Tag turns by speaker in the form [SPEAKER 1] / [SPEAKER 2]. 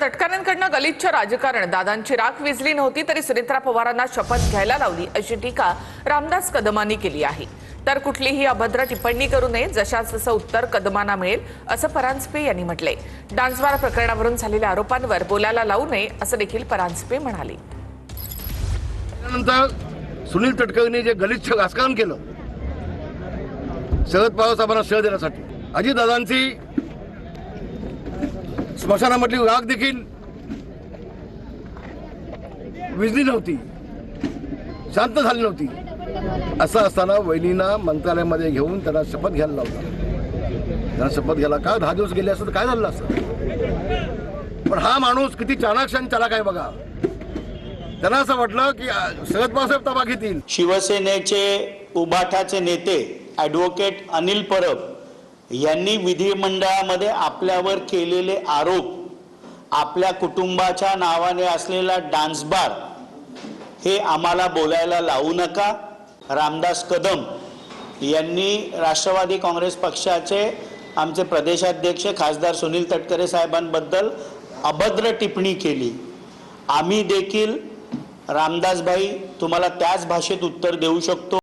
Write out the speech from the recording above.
[SPEAKER 1] तटकऱ्यांकडनं गलिच्छ राजकारण, दादांची राख विझली नव्हती तरी सुनेत्रा पवारांना शपथ घ्यायला लावली अशी टीका रामदास कदमांनी केली आहे। तर कुठलीही अभद्र टिप्पणी करू नये, जशास तसं उत्तर कदमांना मिळेल असं परांजपे यांनी म्हटलंय। डान्सबार प्रकरणावरून झालेल्या आरोपांवर बोलायला लावू नये असं देखील परांजपे म्हणाले।
[SPEAKER 2] त्यानंतर सुनील तटकरेंनी जे गलिच्छ राजकारण केलं शरद पवार साहेबांना श्रेय देण्यासाठी, अजितदादांची स्मशानामधली राख देखील विझली नव्हती, शांत झाली नव्हती, असं असताना वहिनींना मंत्रालयामध्ये घेऊन त्यांना शपथ घ्यायला लावला। त्यांना शपथ घ्यायला का 10 दिवस गेले असतं तर काय झालं असतं। पण हा माणूस किती चाणाक्ष आणि चालाक आहे बघा। त्यांना असं वाटलं की शरद पवार साहेब ताबा घेतील।
[SPEAKER 3] शिवसेनेचे उभाटाचे नेते ॲडव्होकेट अनिल परब यांनी विधिमंडळामध्ये आपल्यावर केलेले आरोप, आपल्या कुटुंबाच्या नावाने असलेला डान्स बार, हे आम्हाला बोलायला लावू नका। रामदास कदम यांनी राष्ट्रवादी काँग्रेस पक्षाचे आमचे प्रदेशाध्यक्ष खासदार सुनील तटकरे साहेबांबद्दल अभद्र टिप्पणी केली। आम्ही देखील रामदास भाई तुम्हाला त्याच भाषेत उत्तर देऊ शकतो।